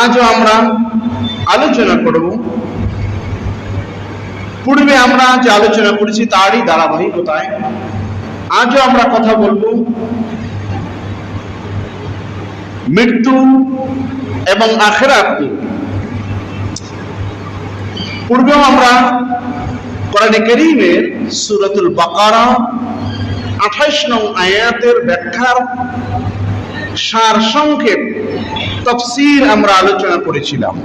আজও আমরা আলোচনা করব পূর্বে আমরা যে আলোচনা করেছি তারই ধারাবাহিকতায় আজও আমরা কথা বলবো মৃত্যু এবং আখিরাত নিয়ে। পূর্বেও আমরা কোরআনে কারীমের সূরাতুল বাকারা 28 নং আয়াতের ব্যাখ্যার সারসংক্ষেপ তাফসীর আমরা আলোচনা করেছিলাম।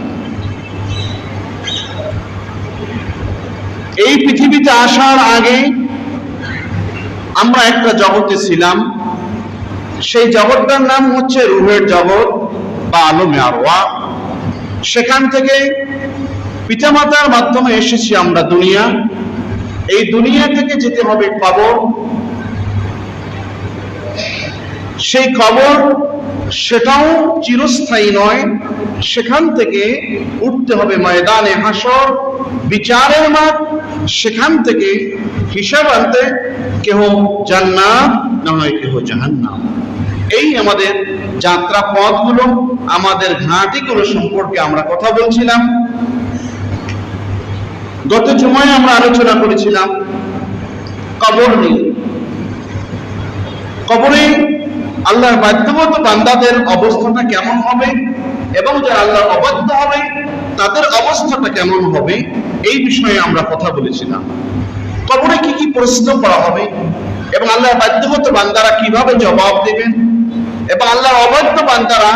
এই পৃথিবীতে আসার আগে আমরা একটা জগতে ছিলাম, সেই জগৎটার নাম হচ্ছে রূহের জগৎ বা আলমে আরওয়াহ। সেখান থেকে পিতামাতার মাধ্যমে এসেছি আমরা দুনিয়া। এই দুনিয়া থেকে যেতে হবে কবর। সেই কবর সেটাও চিরস্থায়ী নয়, সেখান থেকে উঠতে হবে ময়দানে হাসর, বিচারের মাঠ। সেখান থেকে হিসাব আনতে কেহ জান্নাত না হয় কেহ জাহান্নাম। এই আমাদের যাত্রা পথগুলো, আমাদের ঘাঁটিগুলো সম্পর্কে আমরা কথা বলছিলাম। গত জুমায় আমরা আলোচনা করেছিলাম কবর নিয়ে। কবরে আল্লাহর বাধ্যগত বান্দাদের অবস্থাটা কেমন হবে এবং যারা আল্লাহর অবাধ্য হবে তাদের অবস্থাটা কেমন হবে, এই বিষয়ে আমরা কথা বলেছিলাম। কবরে কি কি প্রশ্ন করা হবে এবং আল্লাহর বাধ্যগত বান্দারা কিভাবে জবাব দেবেন এবং আল্লাহর অবাধ্য বান্দারা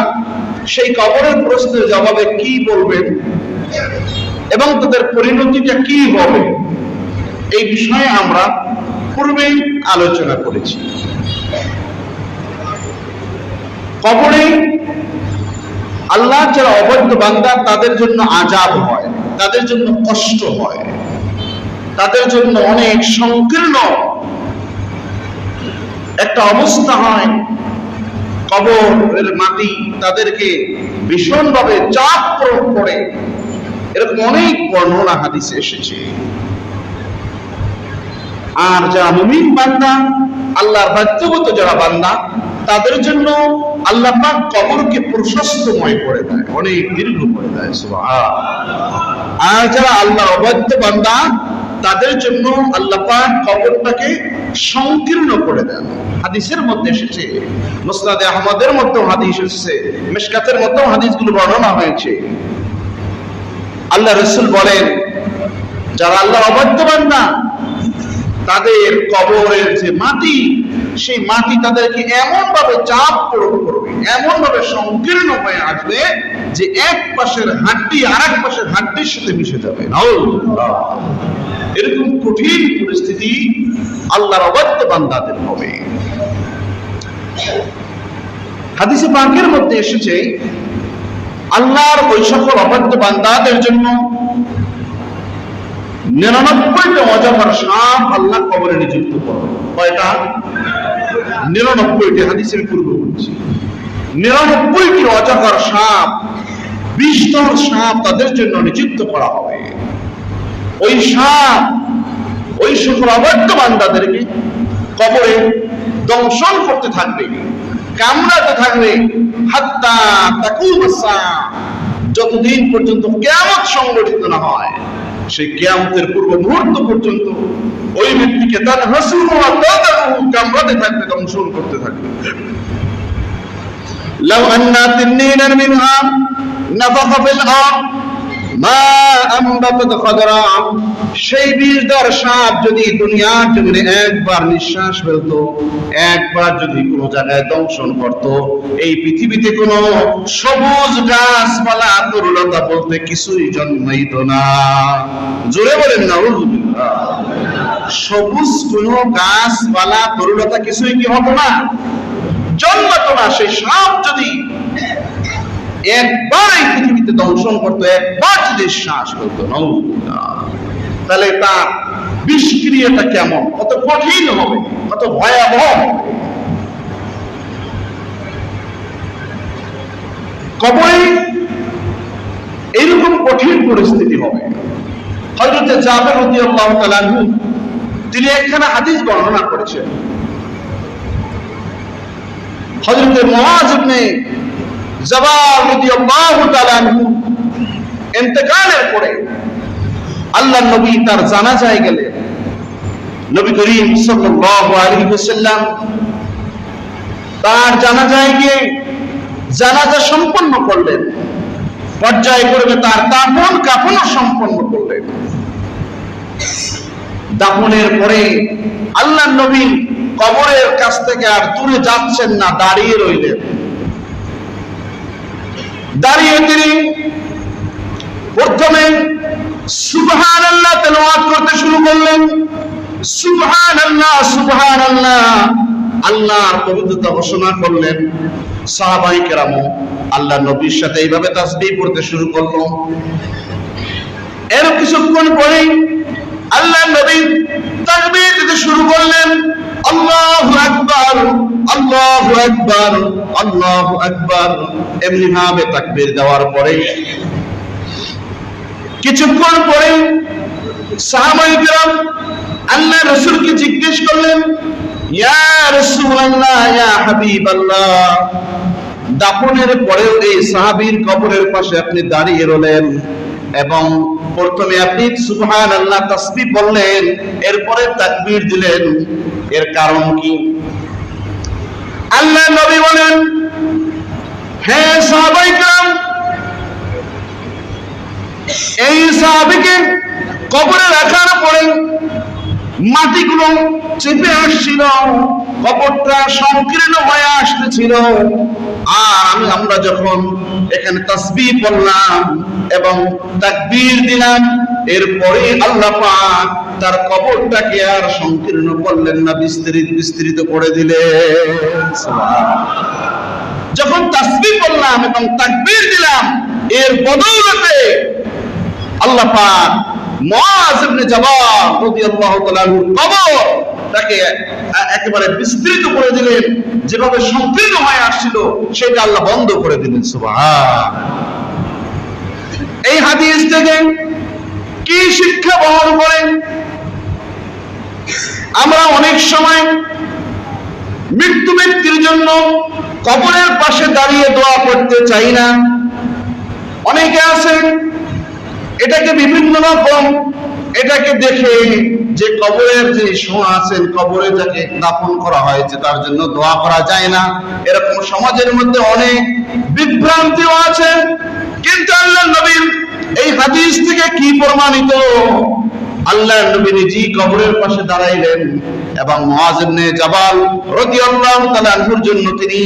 সেই কবরের প্রশ্নের জবাবে কি বলবেন এবং তাদের পরিণতিটা কি হবে, এই বিষয়ে আমরা পূর্বেই আলোচনা করেছি। কবরে আল্লাহ যারা অবাধ্য বান্দা তাদের জন্য আযাব হয়, তাদের জন্য কষ্ট হয়, তাদের জন্য অনেক সংকীর্ণ একটা অবস্থা হয়। কবরের মাটি তাদেরকে ভীষণভাবে চাপ প্রয়োগ করে, এরকম অনেক বর্ণনা হাদিসে এসেছে। আর যারা মুমিন বান্দা, আল্লাহর বাধ্যগত যারা বান্দা, তাদের জন্য আল্লাহ পাক কবরকে প্রশস্তময় করে দেয়, অনেক দীর্ঘ করে দেয়। সুবহানাল্লাহ। আর যারা আল্লাহর অবাধ্য বান্দা তাদের জন্য আল্লাহ পাক কবরটাকে সংকীর্ণ করে দেন। হাদিসের মধ্যে এসেছে, মুসনাদে আহমদের মধ্যেও হাদিস এসেছে, মিশকাতের মধ্যেও হাদিসগুলো বর্ণনা হয়েছে। আল্লাহ রাসূল বলেন, যারা আল্লাহর অবাধ্য বান্দা তাদের কবরের যে মাটি, সেই মাটি তাদেরকে এমন ভাবে চাপ প্রয়োগ করবে, এমন ভাবে সংকীর্ণ হয়ে আসবে যে এক পাশের হাড্ডি আরেক পাশের হাড্ডির সাথে মিশে যাবে। নাউযুবিল্লাহ। এরকম কঠিন পরিস্থিতি আল্লাহর অবাধ্য বান্দাদের হবে। হাদিসে পাকের মধ্যে এসেছে, আল্লাহর ওই সকল অবাধ্য বান্দাদের জন্য 99টা অজগর সাপ আল্লাহ কবরে নিযুক্ত করবে। কয়টা? 99টি। হাদিসের পূর্ব বলছি 99টি অজগর সাপ, বিষধর সাপ তাদের জন্য নিযুক্ত করা হবে। ওই সাপ ওই সকল অবাধ্য বান্দাদেরকে কবরে দংশন করতে থাকবে, কামড়াতে থাকবে, হাত্তা তাকুম আসা, যতদিন পর্যন্ত কিয়ামত সংঘটিত না হয়। সেই কিয়ামতের পূর্ব মুহূর্ত পর্যন্ত ওই ব্যক্তিকে তার হাসু কামড়াতে থাকবে, দংশন করতে থাকবে। লাউ আন্না তিন্নিনান মিনহা নাফাখা ফিল আরদ মা আমবাতাত খাদরা, সেই বিষধর সাপ যদি দুনিয়ার জমিনে একবার নিঃশ্বাস ফেলতো, একবার যদি কোন জায়গায় দংশন করত, এই পৃথিবীতে কোন সবুজ গাছপালা তরুলতা বলতে কিছুই জন্মাইত না। জোরে বলেন নাউযুবিল্লাহ। সবুজ কোন গাছপালা তরুলতা কিছুই কি হতো না, জন্মাতো না। সেই সাপ যদি একবার এই পৃথিবীতে দংশন করতো, একবার যদি শ্বাস করতো, তাহলে তার বিষক্রিয়াটা কেমন, কত কঠিন হবে, কত ভয়াবহ। কবরে এইরকম কঠিন পরিস্থিতি হবে। হযরত জাবের রাদিয়াল্লাহু তাআলা আনহু তিনি একখানা হাদিস বর্ণনা করেছেন। হযরত মুআয ইবনে জাবাল রাদিয়াল্লাহু তাআলা ইন্তেকালের পরে আল্লাহর নবী তার জানাজায় গেলেন। নবী করিম সাল্লাল্লাহু আলাইহি ওয়াসাল্লাম তার জানাজায় গিয়ে জানাজা সম্পন্ন করলেন, পর্যায়ক্রমে তার কাফনও সম্পন্ন করলেন। দাফনের পরে আল্লাহর নবী কবরের কাছ থেকে আর দূরে যাচ্ছেন না, দাঁড়িয়ে রইলেন। দাঁড়িয়ে তিনি প্রথমে সুবহানাল্লাহ তেলাওয়াত করতে শুরু করলেন। সুবহানাল্লাহ সুবহানাল্লাহ, আল্লাহর পবিত্রতা ঘোষণা করলেন। সাহাবায়ে কেরাম আল্লাহর নবীর সাথে এইভাবে তাসবিহ পড়তে শুরু করলো। এর কিছুক্ষণ পরে আল্লাহর নবী তাকবীর দিতে শুরু করলেন। আল্লাহু আকবার, আল্লাহু আকবার, আল্লাহু আকবার, এমনি ভাবে তাকবীর দেওয়ার পরে কিছুক্ষণ পরে সাহাবায়ে কেরাম আল্লাহ রাসূলকে জিজ্ঞেস করলেন, ইয়া রাসূলুল্লাহ, ইয়া হাবিবাল্লাহ, দাফনের পরেও এই সাহাবীর কবরের পাশে আপনি দাঁড়িয়ে রইলেন এবং প্রথমে আপনি সুবহানাল্লাহ তাসবিহ বললেন, এরপরে তাকবীর দিলেন, এর কারণ কি? আল্লাহ নবী বলেন, হে সাহাবায়ে কেরাম, এই সাহাবীকে কবরে রাখার পরে মাটিগুলো চেপে আসছিল, কবরটা সংকীর্ণ হয়ে আসতেছিল। আর আমরা যখন এখানে তাসবিহ পড়লাম এবং তাকবীর দিলাম, এরপরে আল্লাহ পাক তার কবরটাকে আর সংকীর্ণ করলেন না, বিস্তৃত করে দিলেন। যখন তাসবিহ পড়লাম এবং তাকবীর দিলাম, এর বদৌলতে আল্লাহ পাক মুআয ইবনে জাবাল রাদিয়াল্লাহু তাআলা কবরটাকে একেবারে বিস্তৃত করে দিলেন। যেভাবে সংকীর্ণ হয়ে আসছিল সেটা আল্লাহ বন্ধ করে দিলেন। সুবহান। এই হাদিস থেকে কি শিক্ষা বহন করেন? আমরা অনেক সময় মৃত্যু ব্যক্তির জন্য কবরের পাশে দাঁড়িয়ে দোয়া করতে চাই না। অনেকে আছেন এটাকে বিভিন্ন রকম এটাকে দেখে যে কবরের যে শোয়া আছেন, কবরে যাকে দাফন করা হয়েছে তার জন্য দোয়া করা যায় না, এরকম সমাজের মধ্যে অনেক বিভ্রান্তিও আছে। কিন্তু আল্লাহর নবী এই হাদিস থেকে কি প্রমাণিত? আল্লাহর নবী নিজেই কবরের পাশে দাঁড়াইলেন এবং মুআয ইবনে জাবাল রাদিয়াল্লাহু তাআলা আনহুর জন্য তিনি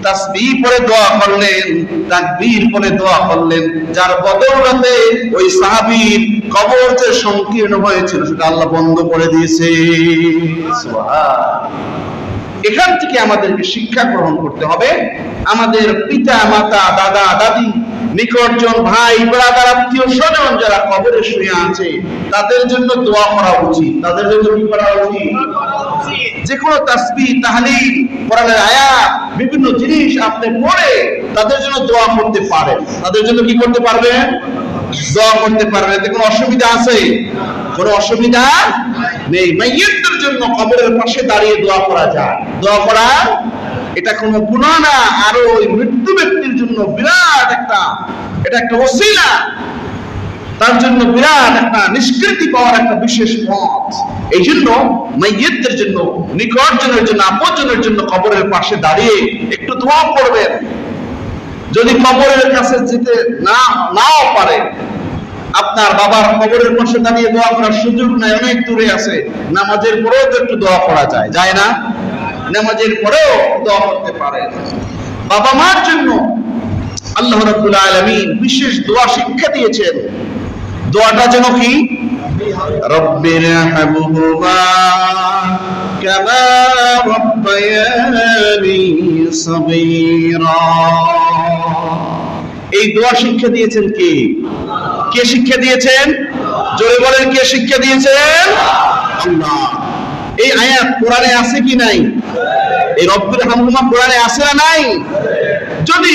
তাসবিহ পড়ে দোয়া করলেন, তাকবীর পড়ে দোয়া করলেন, যার বদৌলতে ওই সাহাবীর কবর যে সংকীর্ণ হয়েছিল সেটা আল্লাহ বন্ধ করে দিয়েছে। সুবহান। এখান থেকে আমাদেরকে শিক্ষা গ্রহণ করতে হবে। আমাদের পিতা মাতা, দাদা দাদি, নিকটজন, ভাই ব্রাদার, আত্মীয় স্বজন যারা কবরে শুয়ে আছে তাদের জন্য দোয়া করা উচিত। তাদের জন্য কি করা উচিত? যে কোনো তাসবিহ, তাহলিল, কোরআনের আয়াত, বিভিন্ন জিনিস আপনি পড়ে তাদের জন্য দোয়া করতে পারেন। তাদের জন্য কি করতে পারবেন? দোয়া করতে পারবেন। এতে কোনো অসুবিধা আছে? কোনো অসুবিধা নেই। মাইয়িতদের জন্য কবরের পাশে দাঁড়িয়ে দোয়া করা যায়। দোয়া করা এটা কোনো গুনাহ না, আর ওই মৃত্যু ব্যক্তির জন্য বিরাট এটা একটা ওসিলা, তার জন্য বিরাট একটা নিষ্কৃতি পাওয়ার একটা বিশেষ পথ। এই জন্য মাইয়িতদের জন্য, নিকটজনের জন্য, আপনজনের জন্য কবরের পাশে দাঁড়িয়ে একটু দোয়া করবেন। যদি কবরের কাছে যেতে নাও পারে, আপনার বাবার কবরের পাশে দাঁড়িয়ে দোয়া করার সুযোগ নাই, অনেক দূরে আছে, নামাজের পরেও তো একটু দোয়া করা যায়, যায় না? নামাজের পরেও দোয়া করতে পারে। বাবা মার জন্য আল্লাহ রাব্বুল আলামিন বিশেষ দোয়া শিক্ষা দিয়েছেন। দোয়াটা যেন কি? রব্বিরহামহুমা কামা রাব্বায়ানি সাগীরা। এই দোয়া শিক্ষা দিয়েছেন কে? কে শিক্ষা দিয়েছেন? জোরে বলেন, কে শিক্ষা দিয়েছেন? আল্লাহ। এই আয়াত কোরআনে আছে কি নাই? এই রব্বিরহামহুমা কোরআনে আছে না নাই? যদি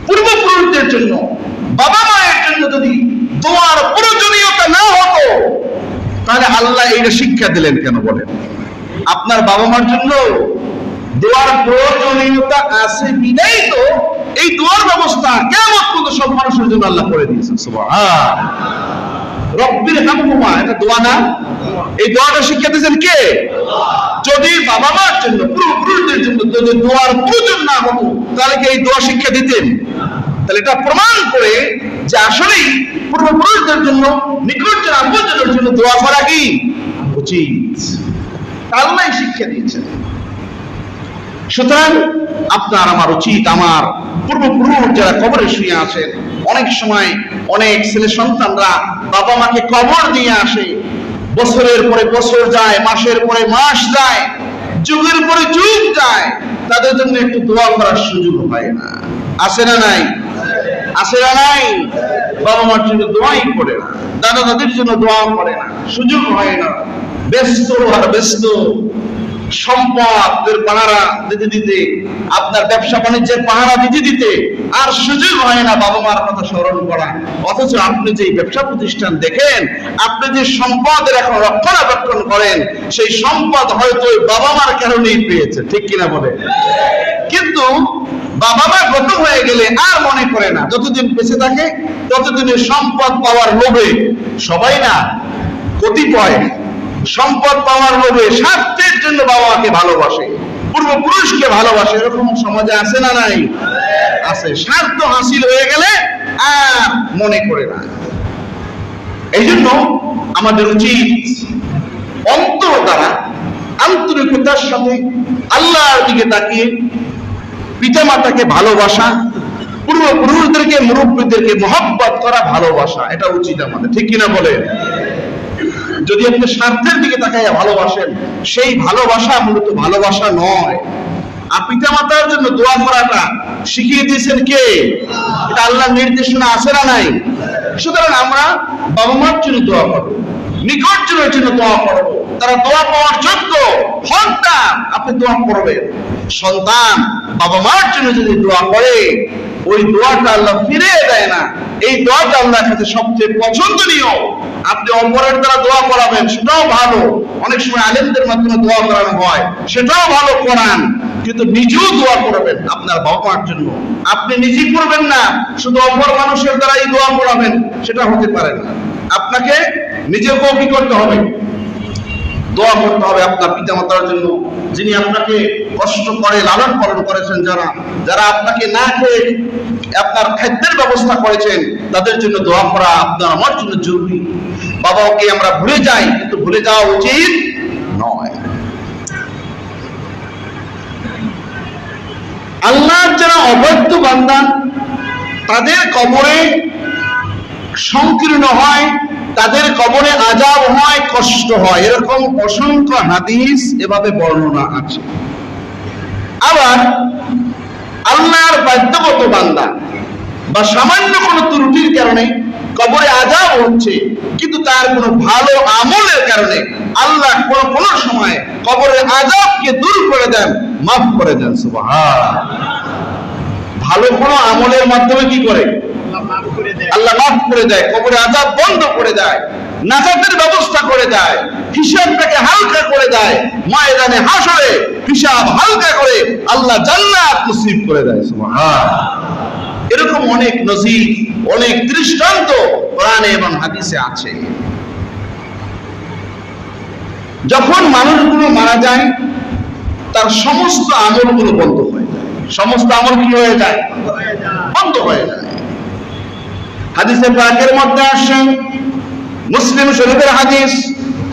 পূর্বপুরুষদের জন্য, বাবা মায়ের জন্য যদি দোয়ার প্রয়োজনীয়তা না হতো তাহলে আল্লাহ এইটা শিক্ষা দিলেন কেন বলেন? আপনার বাবা মার জন্য দোয়ার প্রয়োজনীয়তা আছে বিধায় তো এই দোয়ার ব্যবস্থা কিয়ামত পর্যন্ত সব মানুষের জন্য আল্লাহ করে দিয়েছেন। সুবহান রব্বির হামহুমা, এটা দোয়া না? এই দোয়াটা শিক্ষা দিয়েছেন কে? যদি বাবা মার জন্য, পূর্বপুরুষদের জন্য যদি দোয়ার প্রয়োজন না হতো তাহলে কি এই দোয়া শিক্ষা দিতেন? তাহলে এটা প্রমাণ করে যে আসলেই পূর্বপুরুষদের জন্য, নিকটজন আপনজনের জন্য দোয়া করা কি উচিত, আল্লাহ শিক্ষা দিয়েছেন। সুতরাং আপনার আমার উচিত, আমার পূর্বপুরুষ যারা কবরে শুয়ে আছেন, অনেক সময় অনেক ছেলে সন্তানরা বাবা মাকে কবর দিয়ে আসে, বছরের পরে বছর যায়, মাসের পরে মাস যায়, যুগের পরে যুগ যায়, তাদের জন্য একটু দোয়া করার সুযোগ হয় না। আছে না নাই? আছে না নাই? বাবা মার জন্য দোয়াই করে না, দাদা দাদির জন্য দোয়া করে না, সুযোগ হয় না। ব্যস্ত আর ব্যস্ত, সম্পদের পাহারা দিতে দিতে, আপনার ব্যবসা বাণিজ্যের পাহারা দিতে দিতে আর সুযোগ হয় না বাবা মার কথা স্মরণ করা। অথচ আপনি যে ব্যবসা প্রতিষ্ঠান দেখেন, আপনি যে সম্পদের এখন রক্ষণাবেক্ষণ করেন, সেই সম্পদ হয়তো বাবা মার কারণেই পেয়েছে, ঠিক কিনা বলে? কিন্তু বাবা মা গত হয়ে গেলে আর মনে করে না, যতদিন বেঁচে থাকে ততদিনের সম্পদ পাওয়ার লোভে, সবাই না কতিপয় সম্পদ পাওয়ার লোভে স্বার্থের জন্য বাবা মাকে ভালোবাসে, পূর্বপুরুষকে ভালোবাসে। এরকম সমাজে আছে না নাই? আছে। স্বার্থ হাসিল হয়ে গেলে আর মনে করে না। এই জন্য আমাদের উচিত অন্তর দ্বারা আন্তরিকতার সাথে আল্লাহর দিকে তাকিয়ে পিতামাতাকে ভালোবাসা, পূর্বপুরুষদেরকে, মুরব্বীদেরকে মহব্বত করা, ভালোবাসা, এটা উচিত আমাদের, ঠিক কিনা বলে? যদি আপনি স্বার্থের দিকে তাকাইয়া ভালোবাসেন, সেই ভালোবাসা মূলত ভালোবাসা নয়। আর পিতামাতার জন্য দোয়া করাটা শিখিয়ে দিয়েছেন কে? এটা আল্লাহর নির্দেশনা আছে না নাই? সুতরাং আমরা বাবা মার জন্য দোয়া করবো, নিকটজনের জন্য দোয়া করবো, তারা দোয়া পাওয়ার যোগ্য হন না, আপনি দোয়া করবেন। সন্তান বাবা মার জন্য যদি দোয়া করে, ওই দোয়াটা আল্লাহ ফিরে দেয় না। এই দোয়াটা আল্লাহর কাছে সবচেয়ে পছন্দনীয়। আপনি অপরের দ্বারা দোয়া করাবেন, সেটাও ভালো, অনেক সময় আলেমদের মাধ্যমে দোয়া করানো হয়, সেটাও ভালো করান, কিন্তু নিজেও দোয়া করবেন আপনার বাবা মার জন্য। আপনি নিজেই করবেন না, শুধু অপর মানুষের দ্বারাই দোয়া করাবেন, সেটা হতে পারে না। আপনাকে নিজেকেও কি করতে হবে? দোয়া করতে হবে আপনার পিতামাতার জন্য, যিনি আপনাকে কষ্ট করে লালন পালন করেছেন, যারা আপনাকে না খেয়ে আপনার খাদ্যের ব্যবস্থা করেছেন, তাদের জন্য দোয়া করা আপনার আমার জন্য জরুরি। বাবাকে আমরা ভুলে যাই, কিন্তু ভুলে যাওয়া উচিত নয়। আল্লাহর যারা অবৈধ বান্দা, তাদের কবরে সংকীর্ণ হয়, তাদের কবরে আযাব হয়, কষ্ট হয়, এরকম অসংখ্য হাদিস এভাবে বর্ণনা আছে। আবার আল্লাহর বাধ্যগত বান্দা বা সামান্য কোনো ত্রুটির কারণে কবরে আযাব হচ্ছে, কিন্তু তার কোনো ভালো আমলের কারণে আল্লাহ কোনো সময় কবরের আযাবকে দূর করে দেন, মাফ করে দেন। সুবহান। ভালো কোনো আমলের মাধ্যমে কি করে? আল্লাহ মাফ করে দেয়, কবরে আযাব বন্ধ করে দেয়, নাজাতের ব্যবস্থা করে দেয়, হিসাবটাকে হালকা করে দেয়, ময়দানে হাসরে হিসাব হালকা করে আল্লাহ জান্নাত নসিব করে দেয়। সুবহান। এরকম অনেক নজির, অনেক দৃষ্টান্ত কোরআনে এবং হাদিসে আছে। যখন মানুষগুলো মারা যায়, তার সমস্ত আমলগুলো বন্ধ হয়ে যায়। সমস্ত আমল কি হয়ে যায়? বন্ধ হয়ে যায়। হাদিসে পাকের মধ্যে আসে, মুসলিম শরীফের হাদিস,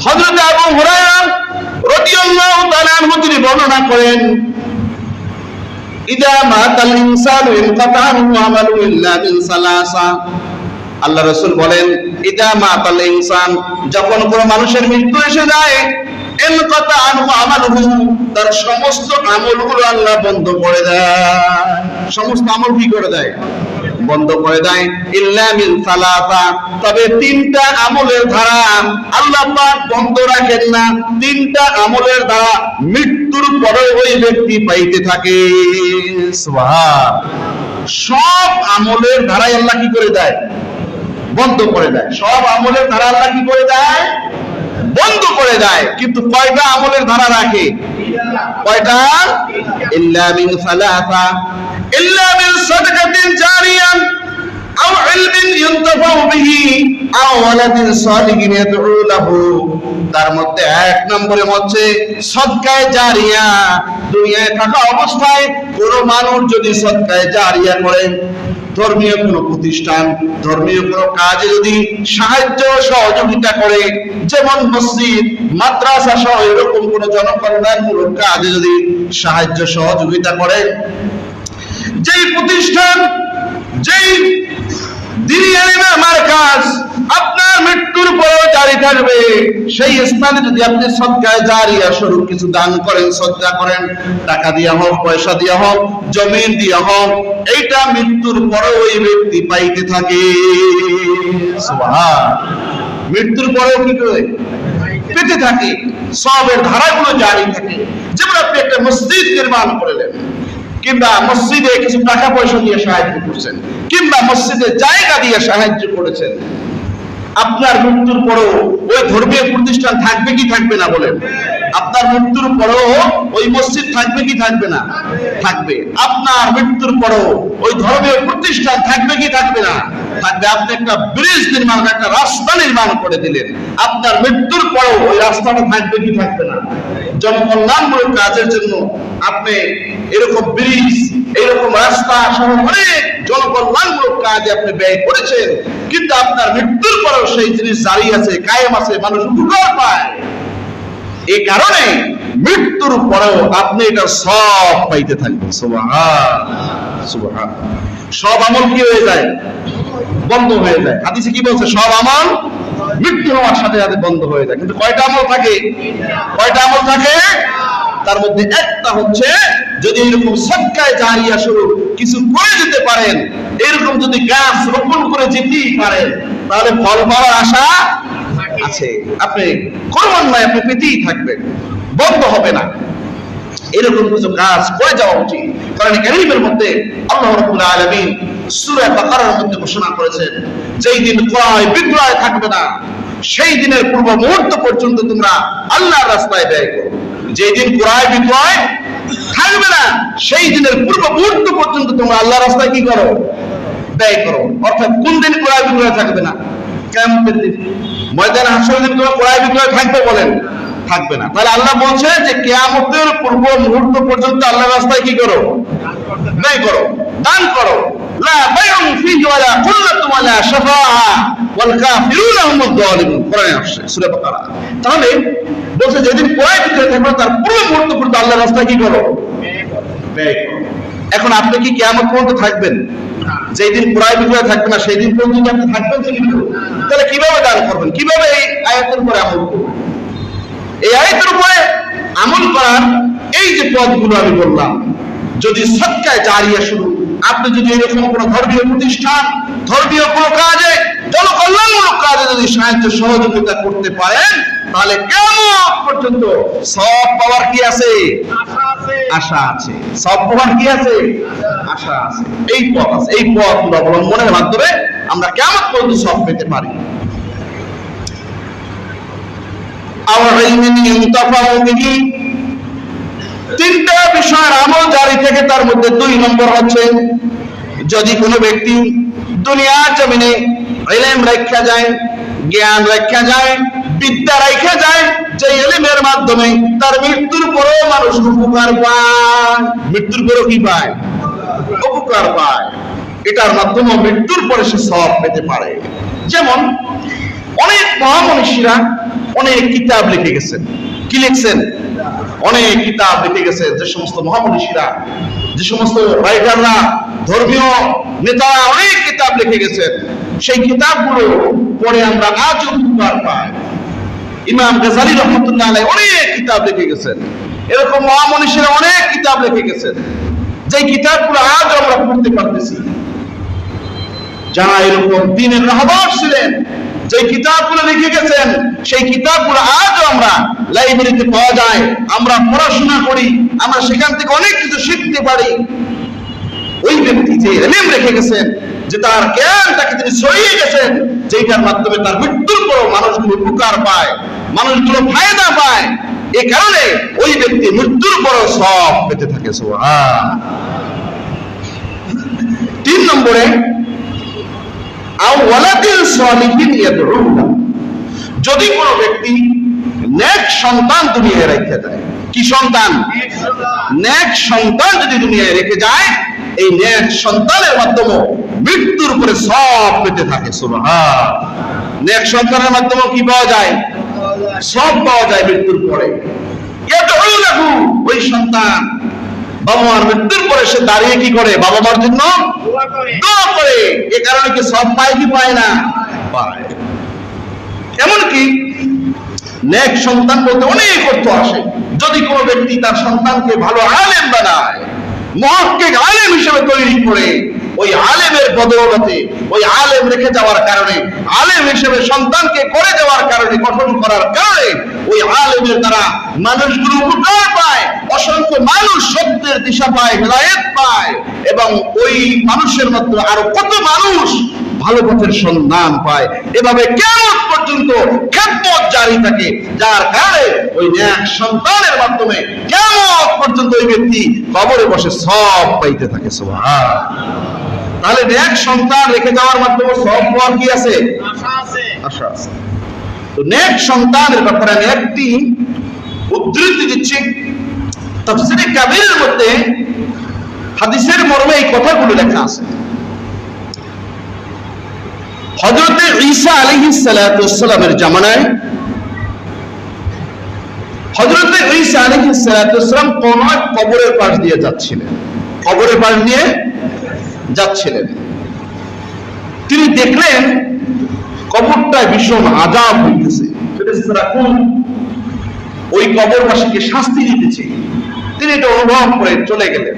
হযরত আবু হুরায়রা রাদিয়াল্লাহু তাআলা আনহু তিনি বর্ণনা করেন, ইদা মাতাল ইনসানু ইনকাতা আনহু আমালু ইল্লা মিন সালাসা। আল্লাহ রাসূল বলেন, ইদা মাতাল ইনসান, যখন কোনো মানুষের মৃত্যু এসে যায়, ইনকাতা আনহু আমালুহু, তার সমস্ত আমলগুলো আল্লাহ বন্ধ করে দেয়। সমস্ত আমল কি করে দেয়? বন্ধ করে দেয়। ইল্লা মিন সালাসা, তবে তিনটা আমলের ধারা আল্লাহ পাক বন্ধ রাখেন না। তিনটা আমলের ধারা মৃত্যুর পরে ওই ব্যক্তি পাইতে থাকে। সুবহান। সব আমলের ধারাই আল্লাহ কি করে দেয়? বন্ধ করে দেয়। সব আমলের ধারা আল্লাহ কি করে দেয়? বন্ধ করে দেয়। কিন্তু কয়টা আমলের ধারা রাখে? কয়টা? ইল্লা মিন সালাসা, ইল্লা মিন সাদাকাতিন জারিয়া আও ইউনতাফাউ বিহি আও ওয়ালাদিন সালিহিন ইয়াদউ লাহু, তার মধ্যে এক নম্বরে হচ্ছে সদকায়ে জারিয়া। দুনিয়ায় থাকা অবস্থায় কোন মানুষ যদি সদকায়ে জারিয়া করে, ধর্মীয় কোন প্রতিষ্ঠান, ধর্মীয় কোন কাজে যদি সাহায্য সহযোগিতা করে, যেমন মসজিদ, মাদ্রাসা সহ এরকম কোন জনকল্যাণমূলক কাজে যদি সাহায্য সহযোগিতা করে, যেই প্রতিষ্ঠান, যেই দ্বীনি ইলমের মারকাজ আপনার মৃত্যুর পরেও জারি থাকবে, সেই স্থানে যদি আপনি সদকায়ে জারিয়া স্বরূপ কিছু দান করেন, সদকা করেন, টাকা দিয়া হোক, পয়সা দিয়া হোক, জমিন দিয়া হোক, এইটা মৃত্যুর পরেও ওই ব্যক্তি পাইতে থাকে। সুবহান। মৃত্যুর পরেও কি করে পেতে থাকে, সবের ধারাগুলো জারি থাকে। যেমন আপনি একটা মসজিদ নির্মাণ করলেন, কিংবা মসজিদে কিছু টাকা পয়সা দিয়ে সাহায্য করছেন, কিংবা মসজিদে জায়গা দিয়ে সাহায্য করেছেন, আপনার মৃত্যুর পরেও ওই ধর্মীয় প্রতিষ্ঠান থাকবে কি থাকবে না বলেন? আপনার মৃত্যুর পরেও ওই মসজিদ থাকবে কি থাকবে না? থাকবে। আপনার মৃত্যুর পরেও ওই ধর্মীয় প্রতিষ্ঠান থাকবে কি থাকবে না? থাকবে। আপনি একটা ব্রিজ নির্মাণ, একটা রাস্তা নির্মাণ করে দিলেন, আপনার মৃত্যুর পরেও ওই রাস্তাটা থাকবে কি থাকবে না? জনকল্যাণমূলক কাজের জন্য আপনি এরকম ব্রিজ, এরকম রাস্তা সহ অনেক জনকল্যাণমূলক কাজে আপনি ব্যয় করেছেন, কিন্তু আপনার মৃত্যুর পরেও সেই জিনিস জারি আছে, কায়েম আছে, মানুষ উপকার পায়। এই কারণে মৃত্যুর পরেও আপনি এটা সব পাইতে থাকবেন। সুবহান, সুবহান। সব আমল কি হয়ে যায়? বন্ধ হয়ে যায়। হাদিসে কি বলছে? সব আমল মৃত্যু হওয়ার সাথে সাথে বন্ধ হয়ে যায়। কিন্তু কয়টা আমল থাকে? কয়টা আমল থাকে? তার মধ্যে একটা হচ্ছে, যদি এরকম সদকায়ে জারিয়া স্বরূপ কিছু করে যেতে পারেন, এরকম যদি গাছ রোপণ করে যেতেই পারেন, তাহলে ফল পাওয়ার আশা আছে। আপনি করবেন না, আপনি পেতেই থাকবেন, বন্ধ হবে না। এরকম কিছু কাজ করে যাওয়া উচিত। কারণ কারীমের মধ্যে আল্লাহ রাব্বুল আলামিন সূরা বাকারার মধ্যে ঘোষণা করেছেন, যেই দিন ক্রয় বিক্রয় থাকবে না, সেই দিনের পূর্ব মুহূর্ত পর্যন্ত তোমরা আল্লাহর রাস্তায় ব্যয় করো। যেই দিন ক্রয় বিক্রয় থাকবে না, সেই দিনের পূর্ব মুহূর্ত পর্যন্ত তোমরা আল্লাহর রাস্তায় কি করো? ব্যয় করো। অর্থাৎ কোন দিন ক্রয় বিক্রয় থাকবে না? কিয়ামতের দিন। ময়দানে হাসরের দিন তোমরা ক্রয় বিক্রয় থাকবে বলেন? থাকবে না। তাহলে আল্লাহ বলছে যে কিয়ামতের পূর্ব মুহূর্ত পর্যন্ত আল্লাহর রাস্তায় কি করো? ব্যয় করো, দান করো। লা বাইউন ফিহি ওয়ালা কুল্লাতুন ওয়ালা শাফাআ ওয়াল কাফিরুনা হুমুয যালিমুন। কোরআনে আসছে সূরা বাকারা। তাহলে বলছে যেদিন ক্রয় বিক্রয় থাকবে তার পূর্ব মুহূর্ত পর্যন্ত আল্লাহর রাস্তায় কি করো? ব্যয় করো। এখন আপনি কি কিয়ামত পর্যন্ত থাকবেন? যেই দিন ক্রয় বিক্রয় থাকবে না, সেই দিন পর্যন্ত আপনি থাকবেন? তাহলে কিভাবে দান করবেন? কিভাবে এই আয়াতের উপরে আমল করবেন? এই আয়াতের উপরে আমল করার এই যে পথগুলো আমি বললাম, যদি সদকায়ে জারিয়া শুরু, আপনি যদি এরকম কোনো ধর্মীয় প্রতিষ্ঠান, ধর্মীয় কোনো কাজে, জনকল্যাণমূলক কাজে যদি সাহায্য সহযোগিতা করতে পারেন, তাহলে কিয়ামত পর্যন্ত সব পাওয়ার কি আছে? আশা আছে। সব পাওয়ার কি আছে? আশা আছে। এই পথ আছে। এই পথগুলো অবলম্বনের মাধ্যমে আমরা কিয়ামত পর্যন্ত সব পেতে পারি। তিনটা বিষয়ের আমল জারি থেকে, তার মধ্যে 2 নম্বর হচ্ছে, যদি কোনো ব্যক্তি দুনিয়ার জমিনে ইলম রাখা যায়, জ্ঞান রাখা যায়, বিদ্যা রাখা যায়, যে ইলমের মাধ্যমে তার মৃত্যুর পরেও মানুষ উপকার পায়। মৃত্যুর পরেও কি পায়? উপকার পায়। এটার মাধ্যমে মৃত্যুর পরে সে সব পেতে পারে। যেমন অনেক মহামনীষীরা অনেক কিতাব লিখে গেছেন। কি লিখছেন? অনেক কিতাব লিখে গেছেন। যে সমস্ত মহামনীষীরা, যে সমস্ত রাইটাররা, ধর্মীয় নেতারা অনেক কিতাব লিখে গেছেন, সেই কিতাবগুলো পড়ে আমরা আজও উপকার পাই। ইমাম গাজ্জালী রাহমাতুল্লাহ আলাইহি অনেক কিতাব লিখে গেছেন। এরকম মহামনীষীরা অনেক কিতাব লিখে গেছেন, যে কিতাবগুলো আজও আমরা পড়তে পারতেছি। যারা এরকম দ্বীনের রাহবার ছিলেন, যে কিতাবগুলো লিখে গেছেন, সেই কিতাবগুলো আজও আমরা লাইব্রেরিতে পাওয়া যায়, আমরা পড়াশোনা করি, আমরা সেখান থেকে অনেক কিছু শিখতে পারি। ওই ব্যক্তি যে ইলম রেখে গেছেন, যে তার জ্ঞানটাকে তিনি ছড়িয়ে গেছেন, যেটার মাধ্যমে তার মৃত্যুর পরও মানুষগুলো উপকার পায়, মানুষগুলো ফায়দা পায়, এই কারণে ওই ব্যক্তি মৃত্যুর পরও সব পেতে থাকে। সুবহান। 3 নম্বরে আও ওয়ালাদিন সালিহিন ইয়াদউ লাহু, যদি কোনো ব্যক্তি নেক সন্তান দুনিয়ায় রেখে যায়, কি সন্তান? নেক সন্তান যদি দুনিয়ায় রেখে যায়, এই নেক সন্তানের মাধ্যমে মৃত্যুর পরে সব পেতে থাকে। সুবহান। নেক সন্তানের মাধ্যমে কি পাওয়া যায়? সব পাওয়া যায় মৃত্যুর পরে। ইয়াদউ লাহু, ওই সন্তান বাবা মার মৃত্যুর পরে সে দাঁড়িয়ে কি করে? বাবা মার জন্য দোয়া করে। এ কারণে কি সব পায় কি পায় না? পায়। এমনকি নেক সন্তান বলতে অনেক অর্থ আসে। যদি কোনো ব্যক্তি তার সন্তানকে ভালো আলেম বানায়, মুহাক্কিক আলেম হিসেবে তৈরি করে, ওই আলেমের বদৌলতে, ওই আলেম রেখে যাওয়ার কারণে, আলেম হিসেবে সন্তানকে করে দেওয়ার কারণে, গঠন করার কারণে ওই আলেমের দ্বারা মানুষগুলো উপকার পায়, অসংখ্য মানুষ সত্যের দিশা পায়, হেদায়েত পায়, এবং ওই মানুষের মাধ্যমে আরো কত মানুষ ভালো পথের সন্ধান পায়। এভাবে কিয়ামত পর্যন্ত খেদমত জারি থাকে, যার কারণে ওই নেক সন্তানের মাধ্যমে কিয়ামত পর্যন্ত ওই ব্যক্তি কবরে বসে সব পাইতে থাকে। সুবহান। তাহলে নেক সন্তান রেখে যাওয়ার মাধ্যমে সব পাওয়ার কি আছে? আশা আছে। তো নেক সন্তানের ব্যাপারে আমি একটি উদ্ধৃতি দিচ্ছি। তাফসীরে কাবীরের মধ্যে হাদিসের মর্মে এই কথাগুলো লেখা আছে। হযরত ঈসা আলাইহিস সালাতু ওয়াস সালামের জামানায় হযরত ঈসা আলাইহিস সালাতু ওয়াস সালাম কোন এক কবরের পাশ দিয়ে যাচ্ছিলেন। কবরের পাশ দিয়ে যাচ্ছিলেন, তিনি দেখলেন কবরটায় ভীষণ আযাব হইতেছে, ফেরেশতারা কোন ওই কবরবাসীকে শাস্তি দিতেছে। তিনি এটা অনুভব করে চলে গেলেন।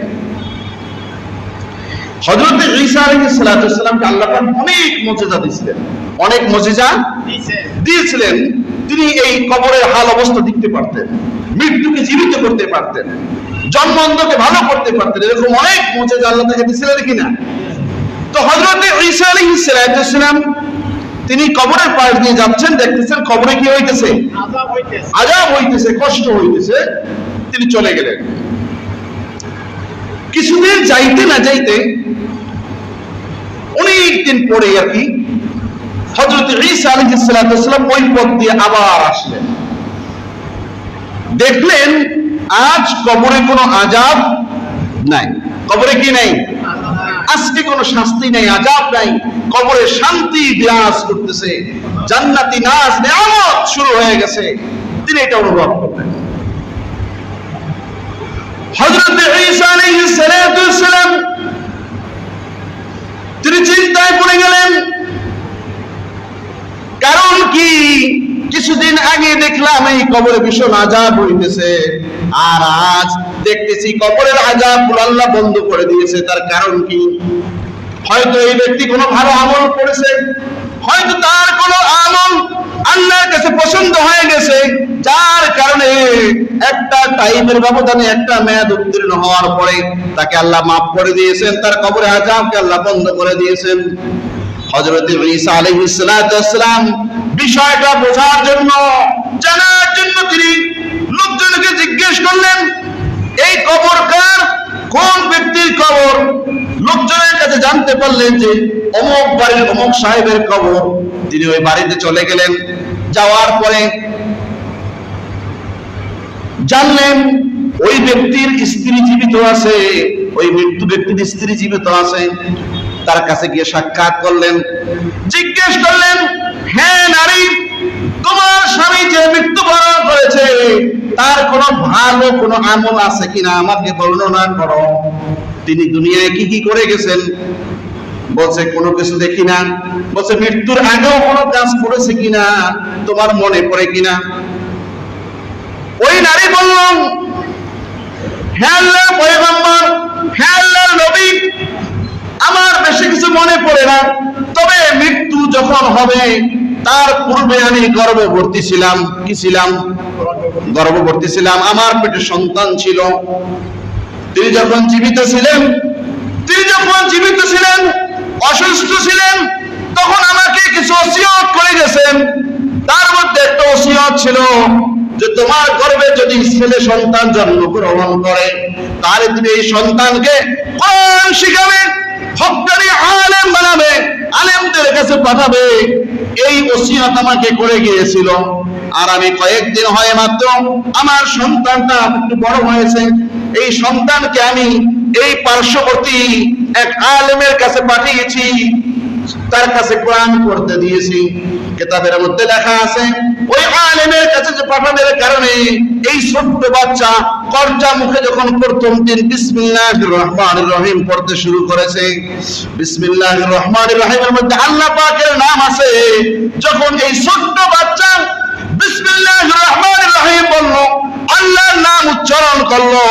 হযরত ঈসা আলাইহিস সালাতু ওয়াস সালামকে আল্লাহ পাক অনেক মুজিজা দিয়েছিলেন, অনেক মুজিজা দিয়েছিলেন। তিনি এই কবরের হাল অবস্থা দেখতে পারতেন, মৃত্যুকে জীবিত করতে পারতেন, জন্ম অন্ধকে ভালো করতে পারতেন। এরকম অনেক মুজিজা আল্লাহ তাকে দিয়েছিলেন কিনা? তো হযরত ঈসা আলাইহিস সালাতু ওয়াস সালাম তিনি কবরের পাশ দিয়ে যাচ্ছেন, দেখতেছেন কবরে কি হইতেছে? আযাব হইতেছে, কষ্ট হইতেছে। তিনি চলে গেলেন। কিছুদিন যাইতে না যাইতে অনেকদিন পরে আর কি হযরত ঈসা আলাইহিস সালাতু ওয়াস সালাম ওই পথ দিয়ে আবার আসলেন। দেখলেন আজ কবরে কোনো আযাব নাই। কবরে কি নাই? আজকে কোনো শাস্তি নাই, আযাব নাই। কবরে শান্তি বিরাজ করতেছে, জান্নাতি নাজ নিয়ামত শুরু হয়ে গেছে। তিনি এটা অনুভব করলেন। হযরত ঈসা আলাইহিস সালাতু ওয়াস সালাম তিনি চিন্তায় পড়ে গেলেন। কারণ কি? কিছুদিন আগে দেখলাম এই কবরে ভীষণ আযাব হইতেছে, আর আজ দেখতেছি কবরের আযাবগুলো আল্লাহ বন্ধ করে দিয়েছে। তার কারণ কি? হয়তো এই ব্যক্তি কোনো ভালো আমল করেছে, হয়তো তার কোনো আমল আল্লাহর কাছে পছন্দ হয়ে গেছে, যার কারণে একটা টাইমের ব্যবধানে, একটা মেয়াদ উত্তীর্ণ হওয়ার পরে তাকে আল্লাহ মাফ করে দিয়েছেন, তার কবরে আযাবকে আল্লাহ বন্ধ করে দিয়েছেন। হযরত ঈসা আলাইহিস সালাতু ওয়াস সালাম বিষয়টা বোঝার জন্য, জানার জন্য তিনি লোকজনকে জিজ্ঞেস করলেন, এই কবর কার? কোন ব্যক্তির কবর? লোকজনের কাছে জানতে পারলেন যে অমুক বাড়ির অমুক সাহেবের কবর। তিনি ওই বাড়িতে চলে গেলেন। যাওয়ার পরে জানলেন ওই ব্যক্তির স্ত্রী জীবিত আছে, ওই মৃত্যু ব্যক্তির স্ত্রী জীবিত আছে। তার কাছে গিয়ে সাক্ষাৎ করলেন, জিজ্ঞেস করলেন, হ্যাঁ নারী, তোমার স্বামী যে মৃত্যুবরণ করেছে তার কোনো ভালো কোনো আমল আছে কিনা আমাকে বর্ণনা করো। তিনি দুনিয়ায় কি কি করে গেছেন? বলছে কোনো কিছু দেখি না। বলছে মৃত্যুর আগেও কোনো কাজ করেছে কিনা তোমার মনে পড়ে কিনা? ওই নারী বলল, হ্যাঁ আল্লাহর পয়গম্বর, হ্যাঁ আল্লাহর নবী, আমার বেশি কিছু মনে পড়ে না। তবে মৃত্যু যখন হবে তার পূর্বে আমি গর্ভবতী ছিলাম। কি ছিলাম? গর্ভবতী ছিলাম, আমার পেটে সন্তান ছিল। তিনি যখন জীবিত ছিলেন, অসুস্থ ছিলেন, তখন আমাকে কিছু ওসিয়ত করে গেছেন। তার মধ্যে একটা ওসিয়ত ছিল যে তোমার গর্ভে যদি ছেলে সন্তান জন্মগ্রহণ করে তাহলে তুমি এই সন্তানকে কোরআন শিখাবে, হক্কানি আলেম বানাবে, আলেমদের কাছে কাছে পাঠাবে এই ওসিয়ত আমাকে করে গিয়েছিল। আর আমি কয়েকদিন হয় মাত্র আমার সন্তানটা একটু বড় হয়েছে, এই সন্তানকে আমি এই পার্শ্ববর্তী এক আলেমের কাছে পাঠিয়েছি, তার কাছে কোরআন পড়তে দিয়েছি। কিতাবের মধ্যে লেখা আছে ওই আলেমের কাছে যে পাঠানোর কারণে এই ছোট্ট বাচ্চা কর্জা মুখে যখন প্রথম দিন বিসমিল্লাহির রহমানির রহিম পড়তে শুরু করেছে, বিসমিল্লাহির রহমানির রহিমের মধ্যে আল্লাহ পাকের নাম আছে, যখন এই ছোট্ট বাচ্চা বিসমিল্লাহির রহমানির রহিম বলল, আল্লাহর নাম উচ্চারণ করলো,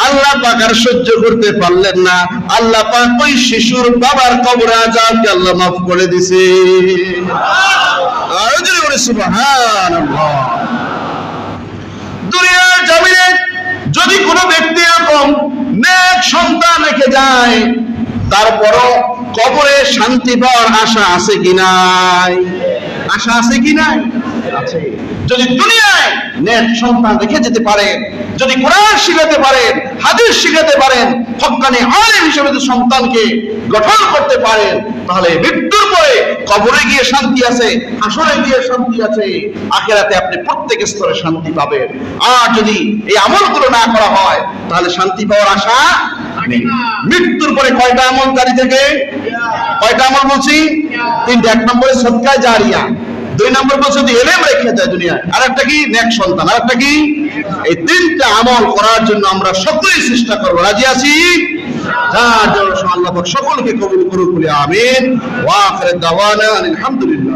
আল্লাহ পাক আর সহ্য করতে পারলেন না, আল্লাহ পাক ওই শিশুর বাবার কবরে আযাবকে আল্লাহ মাফ করে দিয়েছে। সুবহানাল্লাহ। দুনিয়ার জমিনে যদি কোনো ব্যক্তি এরকম নেক সন্তান রেখে যায়, তারপরও কবরে শান্তি পাওয়ার আশা আছে কি নাই? আশা আছে কি নাই? আছে। যদি দুনিয়ায় নেক সন্তান রেখে যেতে পারেন, যদি কোরআন শিখাতে পারেন, হাদিস শিখাতে পারেন, হক্কানি আলেম হিসেবে যদি সন্তানকে গঠন করতে পারেন, তাহলে মৃত্যুর পরে কবরে গিয়ে শান্তি আছে, হাসরে গিয়ে শান্তি আছে, আখিরাতে আপনি প্রত্যেক স্তরে শান্তি পাবেন। আর যদি এই আমলগুলো না করা হয়, তাহলে শান্তি পাওয়ার আশা নেই। মৃত্যুর পরে কয়টা আমল জারি থেকে? কয়টা আমল বলছি? তিনটা। এক নম্বরে সদকা জারিয়া, দুই নম্বর বলছে যদি এলেম রেখে যায় দুনিয়ায়, আর একটা কি? নেক সন্তান, আর একটা কি? এই তিনটা আমল করার জন্য আমরা সকলেই চেষ্টা করবো। রাজি আছি? যার জন্য আল্লাহ সকলকে কবুল করুন বলে আমিন। ওয়া আখির দাওয়ানা আলহামদুলিল্লাহ।